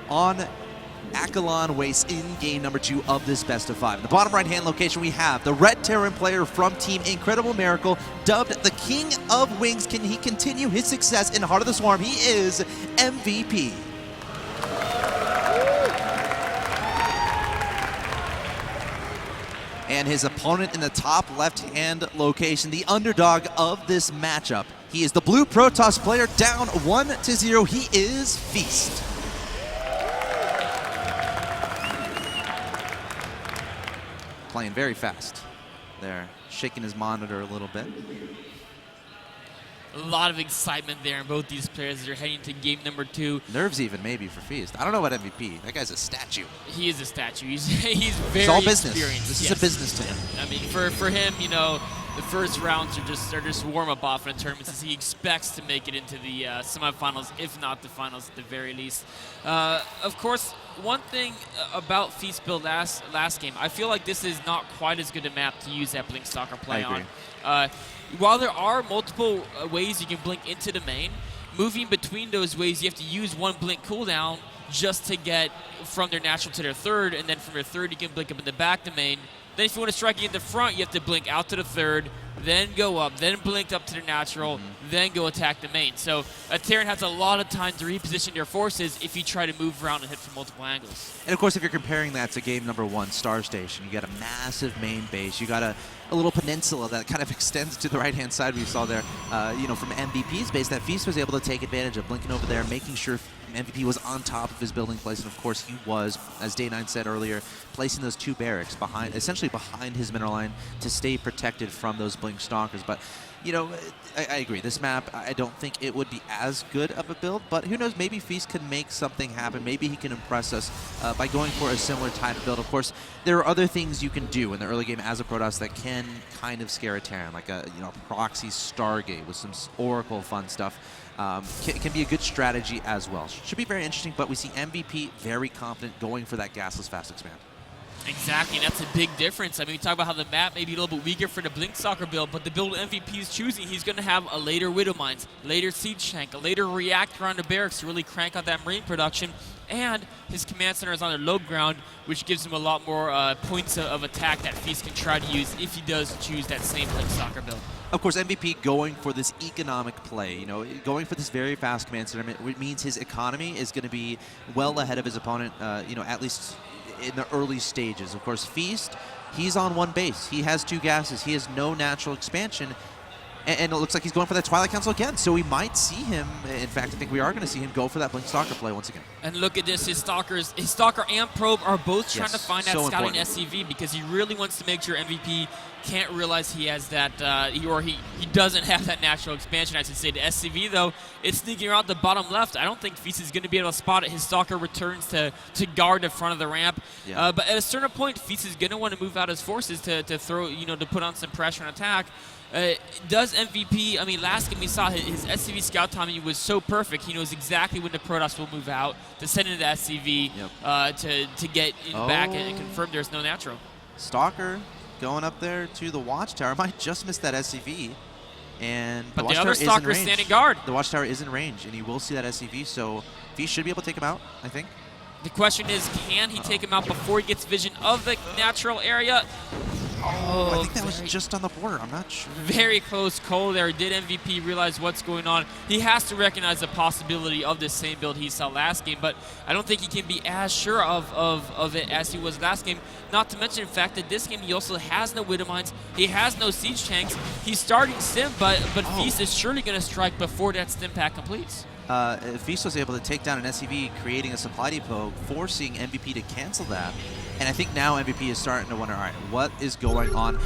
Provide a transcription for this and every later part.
on Akalon Waste in game number 2 of this best of 5. In the bottom right-hand location, we have the Red Terran player from Team Incredible Miracle, dubbed the King of Wings. Can he continue his success in Heart of the Swarm? He is MVP. And his opponent in the top left-hand location, the underdog of this matchup. He is the blue Protoss player, down 1-0. He is Feast. Playing very fast there, shaking his monitor a little bit. A lot of excitement there in both these players as they're heading to game number 2. Nerves even maybe for Feast. I don't know about MVP. That guy's a statue. He is a statue. He's very it's all business. Experienced. This is a business to him. I mean, for him, you know, the first rounds are just warm-up off in a tournament since he expects to make it into the semifinals, if not the finals at the very least. Of course, one thing about Feast build last game, I feel like this is not quite as good a map to use that Blink Stalker play on. While there are multiple ways you can blink into the main, moving between those ways, you have to use one blink cooldown just to get from their natural to their third, and then from their third you can blink up in the back to main. Then if you want to strike in the front, you have to blink out to the third, then go up, then blink up to the natural, then go attack the main. So a Terran has a lot of time to reposition their forces if you try to move around and hit from multiple angles. And of course, if you're comparing that to game number 1, Star Station, you got a massive main base. You got a little peninsula that kind of extends to the right-hand side we saw there, you know, from MVP's base that Feast was able to take advantage of, blinking over there, making sure MVP was on top of his building place, and of course he was, as Day9 said earlier, placing those 2 barracks behind, essentially behind his mineral line to stay protected from those Blink Stalkers. But, you know, I agree. This map, I don't think it would be as good of a build, but who knows, maybe Feast can make something happen. Maybe he can impress us by going for a similar type of build. Of course, there are other things you can do in the early game as a Protoss that can kind of scare a Terran, like a proxy Stargate with some Oracle fun stuff. Can be a good strategy as well. Should be very interesting, but we see MVP very confident going for that gasless fast expand. Exactly, and that's a big difference. I mean, we talk about how the map may be a little bit weaker for the Blink Stalker build, but the build MVP is choosing, he's going to have a later Widow Mines, later Siege Tank, a later reactor on the barracks to really crank out that Marine production, and his command center is on the low ground, which gives him a lot more points of attack that Feast can try to use if he does choose that same Blink Stalker build. Of course, MVP going for this economic play, you know, going for this very fast command center, which means his economy is going to be well ahead of his opponent, you know, at least in the early stages. Of course, Feast, he's on 1 base. He has 2 gases. He has no natural expansion. And it looks like he's going for that Twilight Council again. So we might see him, in fact, I think we are going to see him go for that Blink Stalker play once again. And look at this, his Stalker and Probe are both trying to find that scouting SCV because he really wants to make sure MVP can't realize he has that, he doesn't have that natural expansion, I should say. The SCV, though, it's sneaking around the bottom left. I don't think Feast is going to be able to spot it. His Stalker returns to guard the front of the ramp. Yeah. But at a certain point, Feast is going to want to move out his forces to throw, you know, to put on some pressure and attack. Does MVP, I mean, last game we saw his SCV scout timing was so perfect. He knows exactly when the Protoss will move out to send into the SCV to get back and confirm there's no natural. Stalker going up there to the Watchtower. Might just miss that SCV. But the other Stalker is standing guard. The Watchtower is in range, and he will see that SCV, so he should be able to take him out, I think. The question is, can he take him out before he gets vision of the natural area? Oh, I think that was just on the border. I'm not sure. Very close call there. Did MVP realize what's going on? He has to recognize the possibility of this same build he saw last game, but I don't think he can be as sure of it as he was last game. Not to mention the fact that this game he also has no Widow Mines. He has no Siege Tanks. He's starting Stim, but Feast is surely going to strike before that Stim pack completes. Feast was able to take down an SCV, creating a supply depot, forcing MVP to cancel that. And I think now MVP is starting to wonder, all right, what is going on?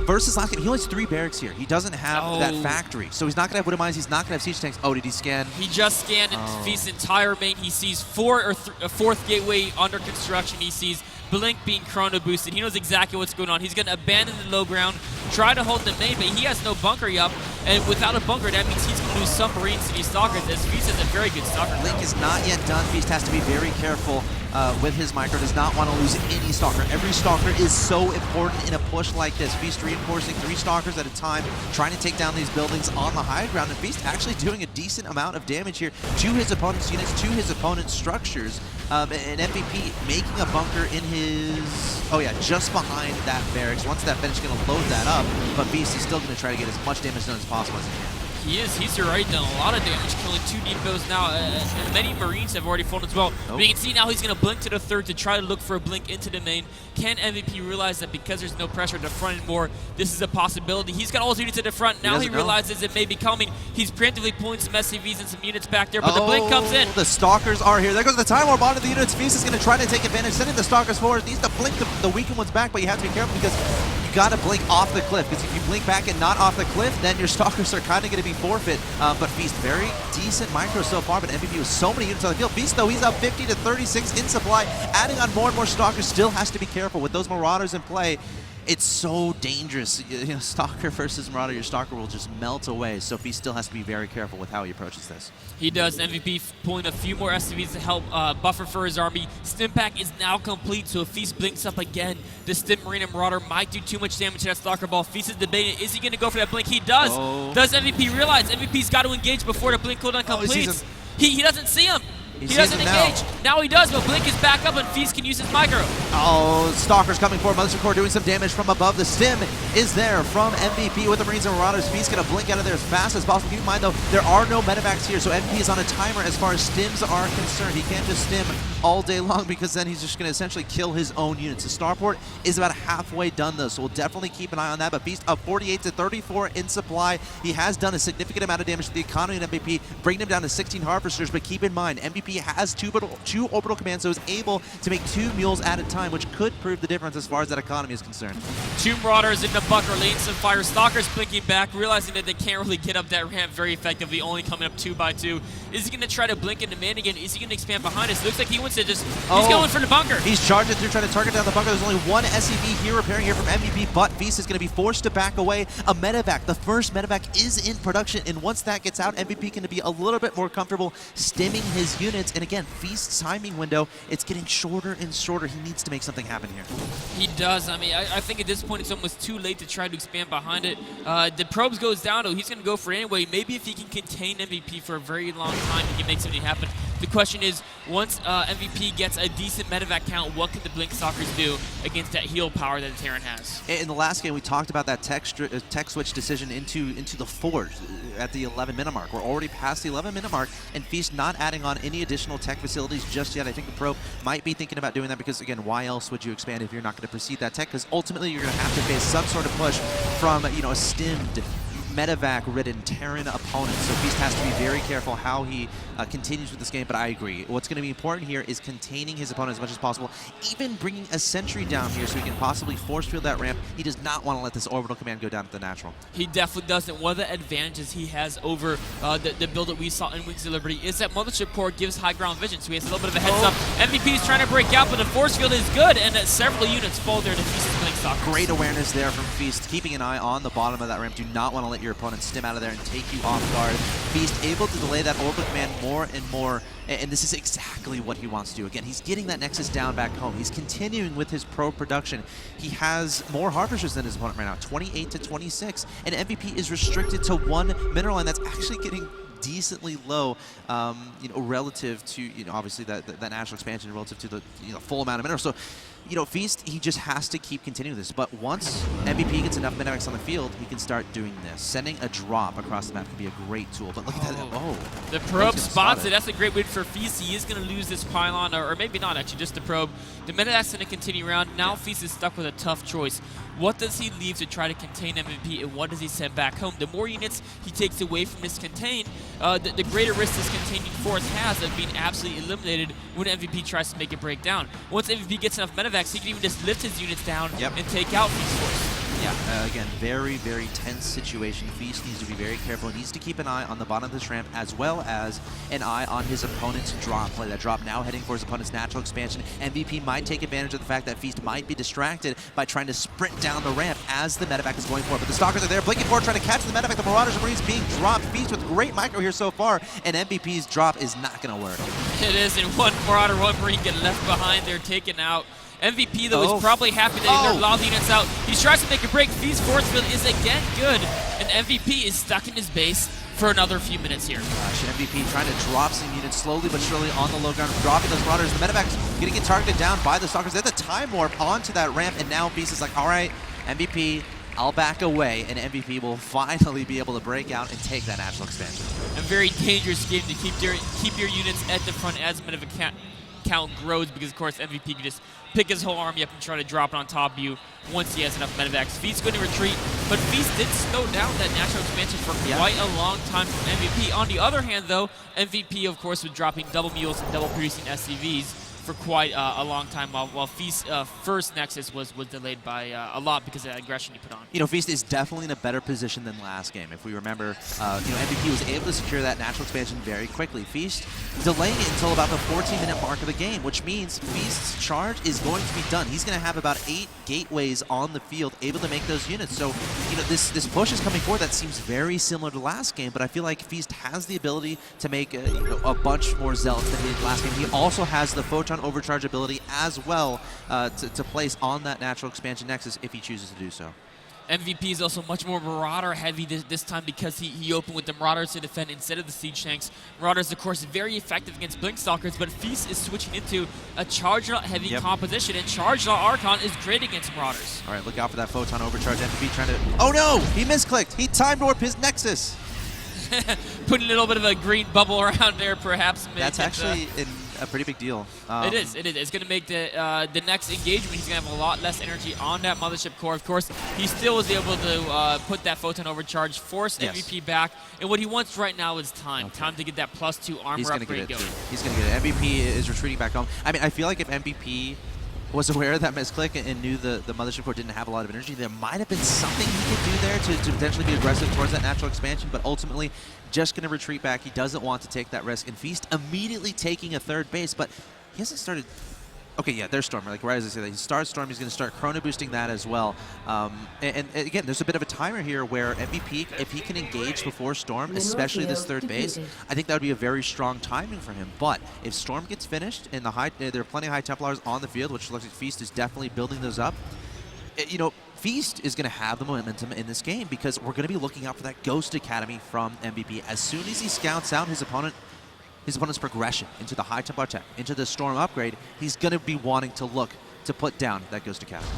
Versus last game, he only has 3 barracks here. He doesn't have that factory. So he's not going to have Widow Mines. He's not going to have Siege Tanks. Oh, did he scan? He just scanned Feast's entire main. He sees 4th gateway under construction. He sees Blink being chrono boosted. He knows exactly what's going on. He's going to abandon the low ground, try to hold the main, but he has no bunker up. And without a bunker, that means he's going to lose some Marines to these Stalkers, as Feast has a very good Stalker. Blink is not yet done. Feast has to be very careful with his micro. Does not want to lose any Stalker. Every Stalker is so important in a push like this. Feast reinforcing 3 Stalkers at a time, trying to take down these buildings on the high ground. And Feast actually doing a decent amount of damage here to his opponent's units, to his opponent's structures. And MVP making a bunker in his, oh yeah, just behind that barracks. Once that finished, going to load that up, but Feast is still going to try to get as much damage done as possible as he can. He is. He's already done a lot of damage, killing 2 depots now, and many Marines have already fallen as well. But you can see now he's going to blink to the third to try to look for a blink into the main. Can MVP realize that because there's no pressure at the front anymore, this is a possibility? He's got all his units at the front. Now he realizes it may be coming. He's preemptively pulling some SCVs and some units back there, but the blink comes in. The Stalkers are here. There goes the Time Warp onto the units. Feast is going to try to take advantage, sending the Stalkers forward. Needs to blink the weakened ones back, but you have to be careful because you got to blink off the cliff, because if you blink back and not off the cliff, then your Stalkers are kind of going to be forfeit. But Feast, very decent micro so far, but MVP with so many units on the field. Feast, though, he's up 50 to 36 in supply, adding on more and more Stalkers. Still has to be careful with those Marauders in play. It's so dangerous. You know, Stalker versus Marauder, your Stalker will just melt away, so Feast still has to be very careful with how he approaches this. He does. MVP pulling a few more SCVs to help buffer for his army. Stim pack is now complete, so if Feast blinks up again, the Stim Marine and Marauder might do too much damage to that Stalker ball. Feast is debating, is he going to go for that blink? He does. Does MVP realize MVP's got to engage before the blink cooldown completes? He doesn't see him. He doesn't engage. Now he does, but Blink is back up and Feast can use his micro. Oh, Stalker's coming forward. Mothership Core doing some damage from above. The Stim is there from MVP with the Marines and Marauders. Feast going to blink out of there as fast as possible. Keep in mind, though, there are no medevacs here, so MVP is on a timer as far as Stims are concerned. He can't just Stim all day long because then he's just going to essentially kill his own units. The Starport is about halfway done, though, so we'll definitely keep an eye on that. But Feast up 48 to 34 in supply. He has done a significant amount of damage to the economy and MVP, bringing him down to 16 Harvesters. But keep in mind, MVP has two orbital commands, so is able to make 2 mules at a time, which could prove the difference as far as that economy is concerned. 2 Marauders in the bunker, laying some fire. Stalkers blinking back, realizing that they can't really get up that ramp very effectively, only coming up 2 by 2. Is he going to try to blink and demand again? Is he going to expand behind us? Looks like he wants to just, he's going for the bunker. He's charging through, trying to target down the bunker. There's only 1 SCV here repairing here from MVP, but Feast is going to be forced to back away. A medevac, the first medevac is in production, and once that gets out, MVP can be a little bit more comfortable stimming his units. And again, Feast's timing window, it's getting shorter and shorter. He needs to make something happen here. He does. I mean, I think at this point it's almost too late to try to expand behind it. The probes goes down, though. He's going to go for it anyway. Maybe if he can contain MVP for a very long time, he can make something happen. The question is, once MVP gets a decent medevac count, what can the Blink Stalkers do against that heal power that the Terran has? In the last game, we talked about that tech switch decision into the Forge at the 11-minute mark. We're already past the 11-minute mark, and Feast not adding on any additional tech facilities just yet. I think the probe might be thinking about doing that because, again, why else would you expand if you're not going to proceed that tech? Because ultimately, you're going to have to face some sort of push from, you know, a stimmed, medevac-ridden Terran opponent. So Feast has to be very careful how he continues with this game, but I agree. What's going to be important here is containing his opponent as much as possible, even bringing a sentry down here so he can possibly force field that ramp. He does not want to let this orbital command go down to the natural. He definitely doesn't. One of the advantages he has over the build that we saw in Wings of Liberty is that Mothership Core gives high ground vision, so he has a little bit of a heads up. MVP is trying to break out, but the force field is good, and several units fall there to Feast's Blink Stalkers. Great awareness there from Feast, keeping an eye on the bottom of that ramp. Do not want to let your opponent stim out of there and take you off guard. Feast able to delay that orbital command more and more, and this is exactly what he wants to do. Again, he's getting that Nexus down back home. He's continuing with his pro production. He has more Harvesters than his opponent right now, 28 to 26, and MVP is restricted to 1 mineral line. That's actually getting decently low, you know, relative to, you know, obviously that natural expansion relative to the, you know, full amount of minerals. So, you know, Feast, he just has to keep continuing this. But once MVP gets enough medevacs on the field, he can start doing this. Sending a drop across the map could be a great tool. But look at that. Oh. The probe spots it. That's a great win for Feast. He is going to lose this pylon, or maybe not actually, just the probe. The medevac's going to continue around. Now Feast is stuck with a tough choice. What does he leave to try to contain MVP, and what does he send back home? The more units he takes away from this contain, the greater risk this containing force has of being absolutely eliminated when MVP tries to make it break down. Once MVP gets enough medevacs, he can even just lift his units down and take out Feast force. Yeah, again, very, very tense situation. Feast needs to be very careful. He needs to keep an eye on the bottom of this ramp as well as an eye on his opponent's drop play. That drop now heading for his opponent's natural expansion. MVP might take advantage of the fact that Feast might be distracted by trying to sprint down the ramp as the medevac is going forward. But the Stalkers are there, blinking forward, trying to catch the medevac. The Marauders and Marines being dropped. Feast with great micro here so far, and MVP's drop is not going to work. It is, and 1 Marauder, 1 Marine get left behind. They're taken out. MVP, though, is probably happy that he cleared a lot of units out. He tries to make a break. Feast force field is again good. And and MVP is stuck in his base for another few minutes here. Gosh, MVP trying to drop some units slowly but surely on the low ground, dropping those Marauders. The Medivacs getting it targeted down by the Stalkers. They have the time warp onto that ramp, and now Feast is like, all right, MVP, I'll back away, and MVP will finally be able to break out and take that natural expansion. A very dangerous game to keep your units at the front as Medivac count grows, because of course MVP can just pick his whole army up and try to drop it on top of you once he has enough Medivacs. Feast's going to retreat, but Feast did slow down that natural expansion for quite a long time from MVP. On the other hand though, MVP of course was dropping double mules and double producing SCVs for quite a long time, while Feast's first Nexus was delayed by a lot because of that aggression he put on. You know, Feast is definitely in a better position than last game. If we remember, you know, MVP was able to secure that natural expansion very quickly. Feast delaying it until about the 14-minute mark of the game, which means Feast's charge is going to be done. He's going to have about 8 gateways on the field, able to make those units. So, you know, this push is coming forward that seems very similar to last game, but I feel like Feast has the ability to make you know, a bunch more zealots than he did last game. He also has the photon overcharge ability as well to place on that natural expansion Nexus if he chooses to do so. MVP is also much more Marauder heavy this time because he opened with the Marauders to defend instead of the Siege Tanks. Marauders, of course, very effective against Blink Stalkers, but Feast is switching into a Charge Lot heavy composition, and Charge Lot Archon is great against Marauders. All right, look out for that photon overcharge. MVP trying to... Oh no! He misclicked! He time warped his Nexus! Putting a little bit of a green bubble around there, perhaps. That's actually a pretty big deal. It is. It's going to make the next engagement, he's going to have a lot less energy on that Mothership core. Of course, he still was able to put that photon overcharge, force MVP back, and what he wants right now is time. Time to get that +2 armor upgrade going. He's going to get it. MVP is retreating back home. I mean, I feel like if MVP was aware of that misclick and knew the Mothership core didn't have a lot of energy, there might have been something he could do there to potentially be aggressive towards that natural expansion, but ultimately just going to retreat back. He doesn't want to take that risk, and Feast immediately taking a third base, but he hasn't started... Okay, yeah, there's Storm. Like right as I say that, he starts Storm. He's going to start chrono boosting that as well. And again, there's a bit of a timer here where MVP, if he can engage before Storm, especially this third base, I think that would be a very strong timing for him. But if Storm gets finished and there are plenty of High Templars on the field, which looks like Feast is definitely building those up, you know, Feast is going to have the momentum in this game because we're going to be looking out for that Ghost Academy from MVP. As soon as he scouts out his opponent's progression into the High Templar tech, into the Storm upgrade, he's going to be wanting to look to put down that Ghost Academy.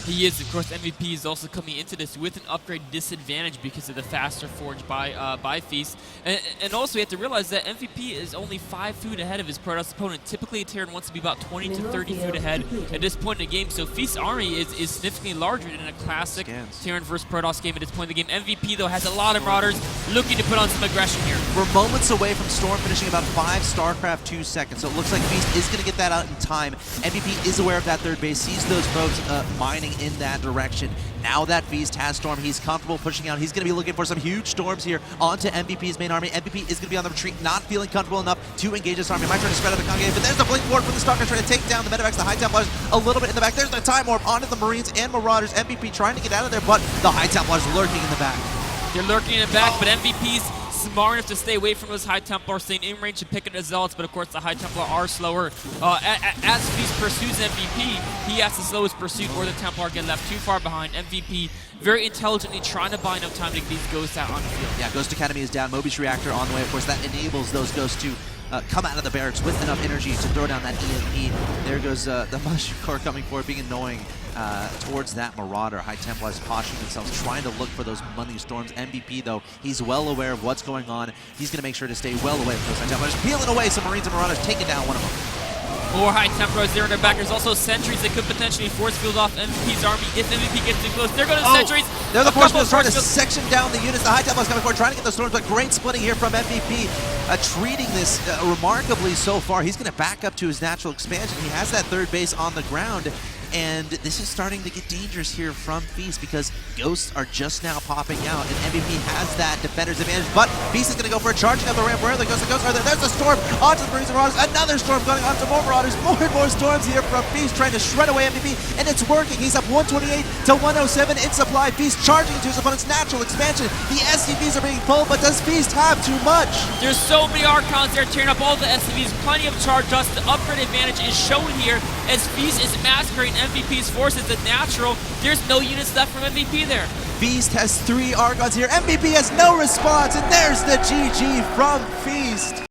He is. Of course, MVP is also coming into this with an upgrade disadvantage because of the faster forge by Feast. And also, you have to realize that MVP is only 5 food ahead of his Protoss opponent. Typically, a Terran wants to be about 20 to 30 food ahead at this point in the game. So Feast's army is significantly larger than a classic Terran versus Protoss game at this point in the game. MVP, though, has a lot of Marauders looking to put on some aggression here. We're moments away from Storm finishing about 5 StarCraft 2 seconds, so it looks like Feast is going to get that out in time. MVP is aware of that third base, sees those folks mining in that direction. Now that Feast has Storm, he's comfortable pushing out. He's going to be looking for some huge storms here onto MVP's main army. MVP is going to be on the retreat, not feeling comfortable enough to engage this army. Might try to spread out the congregate, but there's the Blink Ward from the Stalker trying to take down the Medivacs, the High Templars a little bit in the back. There's the Time Warp onto the Marines and Marauders. MVP trying to get out of there, but the High Templars lurking in the back. They're lurking in the back, but MVP's smart enough to stay away from those High Templars, staying in range and picking the Zealots, but of course the High Templar are slower. As Feast pursues MVP, he has to slow his pursuit or the Templar get left too far behind. MVP very intelligently trying to buy enough time to get these Ghosts out on the field. Yeah, Ghost Academy is down. Mobius Reactor on the way. Of course, that enables those Ghosts to come out of the barracks with enough energy to throw down that EMP. There goes the Mothership Core coming forward, being annoying towards that Marauder. High Templars posturing themselves, trying to look for those money storms. MVP, though, he's well aware of what's going on. He's going to make sure to stay well away from those High Templars. Peeling away some Marines and Marauders, taking down one of them. More High Templars there in their back. There's also sentries that could potentially force field off MVP's army if MVP gets too close. There go the sentries. They're the force fields trying to section down the units. The High Templars coming forward, trying to get those storms, but great splitting here from MVP. Treating this remarkably so far. He's going to back up to his natural expansion. He has that third base on the ground. And this is starting to get dangerous here from Feast because Ghosts are just now popping out, and MVP has that defender's advantage. But Feast is going to go for a charging of the ramp. Where are the Ghosts? The Ghosts are there. There's a storm onto the Marines and Marauders. Another storm going onto more Marauders. More and more storms here from Feast trying to shred away MVP, and it's working. He's up 128 to 107 in supply. Feast charging into his opponent's natural expansion. The SCVs are being pulled, but does Feast have too much? There's so many Archons there tearing up all the SCVs. Plenty of charge dust. The upgrade advantage is showing here. as Feast is massacring MVP's forces. The natural, there's no units left from MVP there. Feast has 3 Argons here. MVP has no response, and there's the GG from Feast.